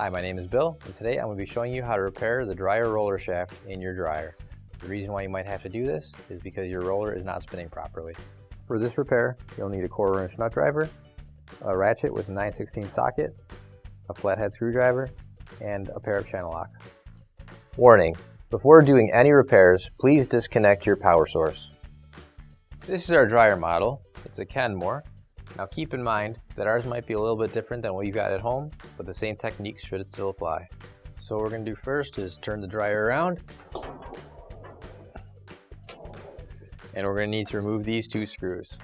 Hi, my name is Bill, and today I'm going to be showing you how to repair the dryer roller shaft in your dryer. The reason why you might have to do this is because your roller is not spinning properly. For this repair, you'll need a 1/4 inch nut driver, a ratchet with a 9/16 socket, a flathead screwdriver, and a pair of channel locks. Warning: before doing any repairs, please disconnect your power source. This is our dryer model. It's a Kenmore. Now keep in mind that ours might be a little bit different than what you got at home, but the same techniques should still apply. So what we're going to do first is turn the dryer around, and we're going to need to remove these 2 screws.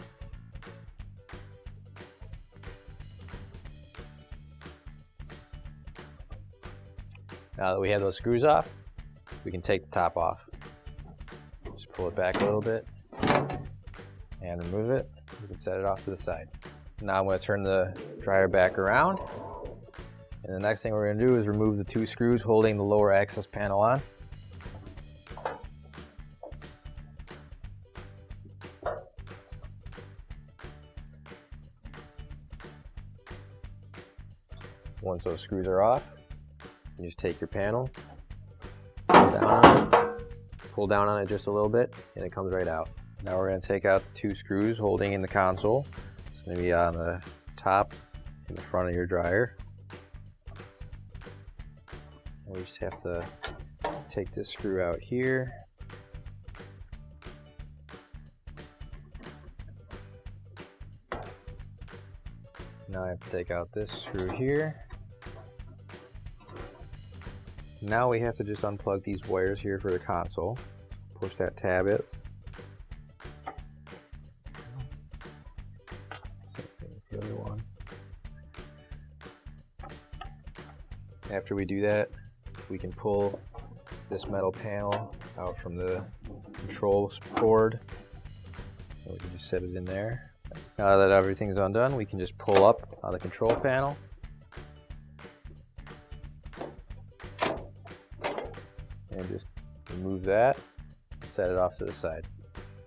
Now that we have those screws off, we can take the top off. Just pull it back a little bit and remove it. You can set it off to the side. Now I'm going to turn the dryer back around, and the next thing we're going to do is remove the 2 screws holding the lower access panel on. Once those screws are off, you just take your panel, pull down on it just a little bit, and it comes right out. Now we're going to take out the 2 screws holding in the console. It's going to be on the top in the front of your dryer. We just have to take this screw out here. Now I have to take out this screw here. Now we have to just unplug these wires here for the console. Push that tab in. Same thing with the other one. After we do that, we can pull this metal panel out from the control board. So we can just set it in there. Now that everything's undone, we can just pull up on the control panel. And just remove that, set it off to the side.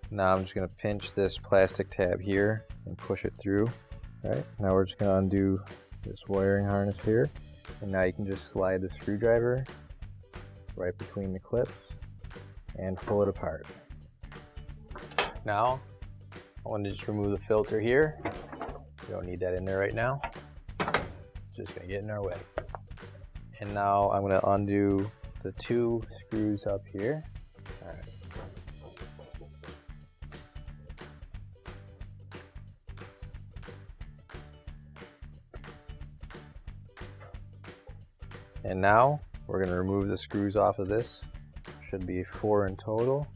Now I'm just going to pinch this plastic tab here and push it through. Alright, now we're just going to undo this wiring harness here. And now you can just slide the screwdriver right between the clips and pull it apart. Now, I want to just remove the filter here. We don't need that in there right now. It's just going to get in our way. And now I'm going to undo the 2 screws up here. All right. And now we're going to remove the screws off of this. Should be 4 in total.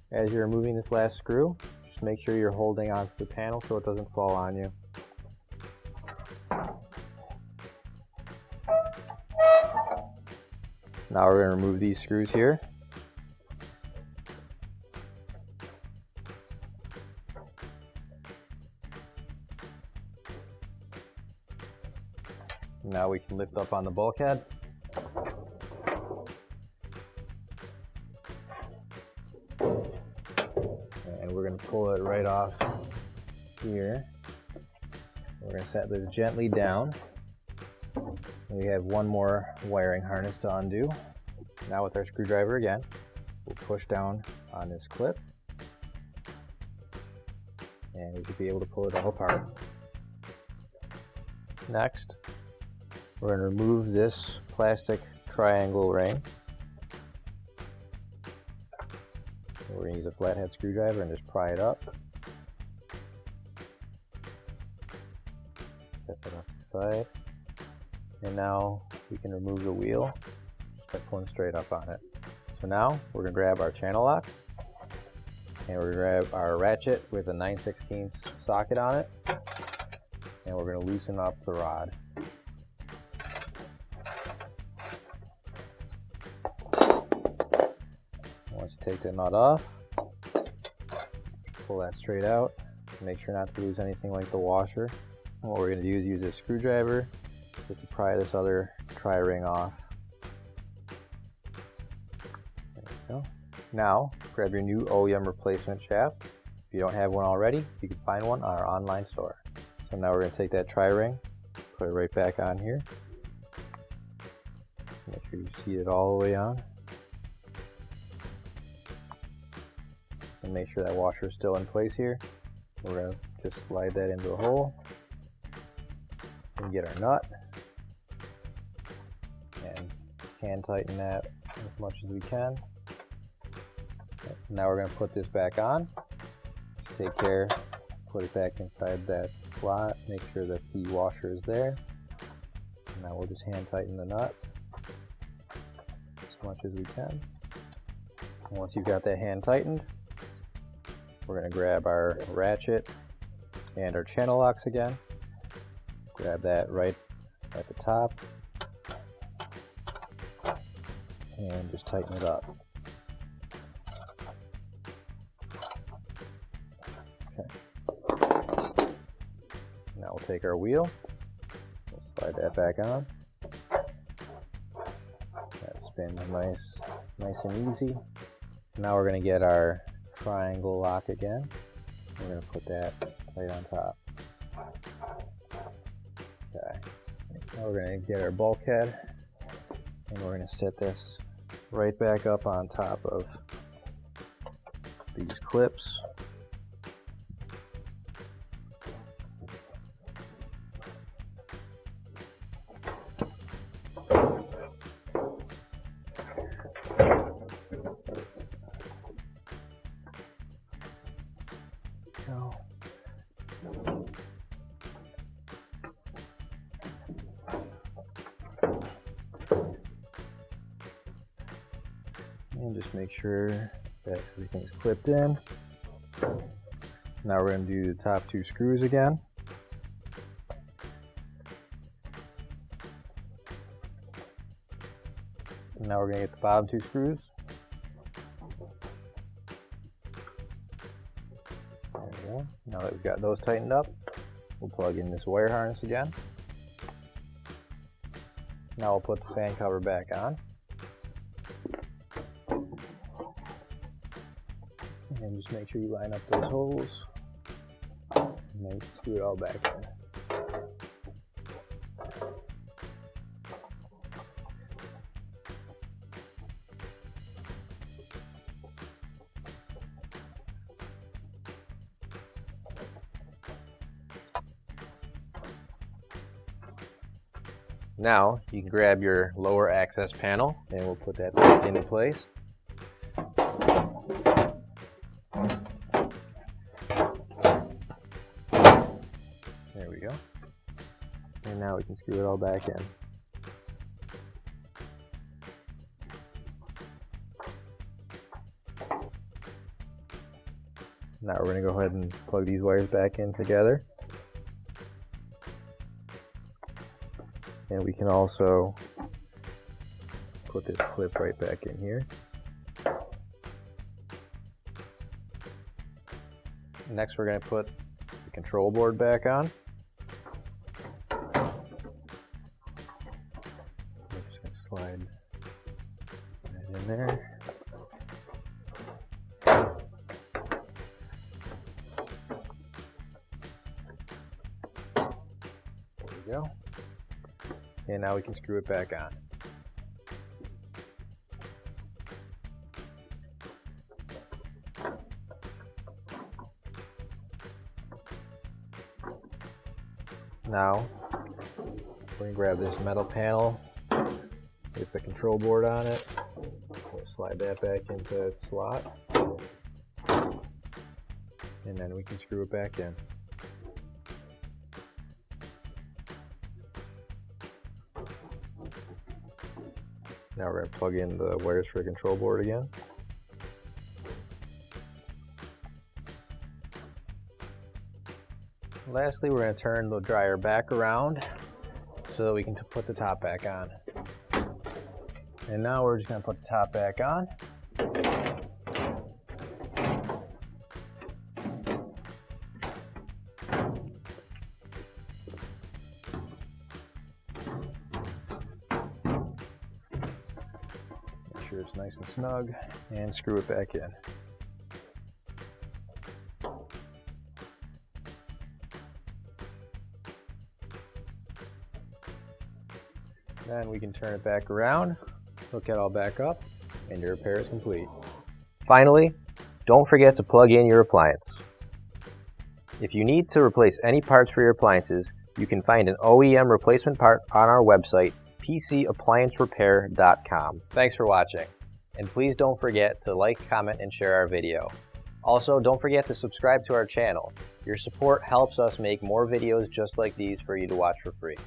As you're removing this last screw, just make sure you're holding onto the panel so it doesn't fall on you. Now we're going to remove these screws here. Now we can lift up on the bulkhead. And we're going to pull it right off here. We're going to set this gently down. We have one more wiring harness to undo. Now with our screwdriver again, we'll push down on this clip and we should be able to pull it all apart. Next, we're going to remove this plastic triangle ring. We're going to use a flathead screwdriver and just pry it up. Set that off to the side. And now we can remove the wheel just by pulling straight up on it. So now we're going to grab our channel locks and we're going to grab our ratchet with a 9/16 socket on it, and we're going to loosen up the rod. Once you take the nut off, pull that straight out. Make sure not to lose anything like the washer. And what we're going to do is use a screwdriver just to pry this other tri-ring off. There we go. Now, grab your new OEM replacement shaft. If you don't have one already, you can find one on our online store. So now we're going to take that tri-ring, put it right back on here. Make sure you seat it all the way on. And make sure that washer is still in place here. We're going to just slide that into a hole and get our nut. And hand tighten that as much as we can. Now we're going to put this back on. Just take care, put it back inside that slot, make sure that the washer is there. And now we'll just hand tighten the nut as much as we can. And once you've got that hand tightened, we're going to grab our ratchet and our channel locks again. Grab that right at the top and just tighten it up. Okay. Now we'll take our wheel, we'll slide that back on. That spins nice and easy. Now we're going to get our triangle lock again. We're going to put that right on top. Okay. Now we're going to get our bulkhead and we're going to set this right back up on top of these clips. And just make sure that everything's clipped in. Now we're going to do the top two screws again. And now we're going to get the bottom two screws. There we go. Now that we've got those tightened up, we'll plug in this wire harness again. Now we'll put the fan cover back on. And just make sure you line up those holes and then screw it all back in. Now you can grab your lower access panel and we'll put that back into place. There we go. And now we can screw it all back in. Now we're going to go ahead and plug these wires back in together. And we can also put this clip right back in here. Next we're going to put the control board back on. I'm just going to slide right in there. There we go. And now we can screw it back on. Now, we're going to grab this metal panel with the control board on it. We'll slide that back into its slot. And then we can screw it back in. Now we're going to plug in the wires for the control board again. Lastly, we're going to turn the dryer back around so that we can put the top back on. And now we're just going to put the top back on. sure it's nice and snug, and screw it back in. Then we can turn it back around, hook it all back up, and your repair is complete. Finally, don't forget to plug in your appliance. If you need to replace any parts for your appliances, you can find an OEM replacement part on our website, PCApplianceRepair.com. Thanks for watching, and please don't forget to like, comment, and share our video. Also, don't forget to subscribe to our channel. Your support helps us make more videos just like these for you to watch for free.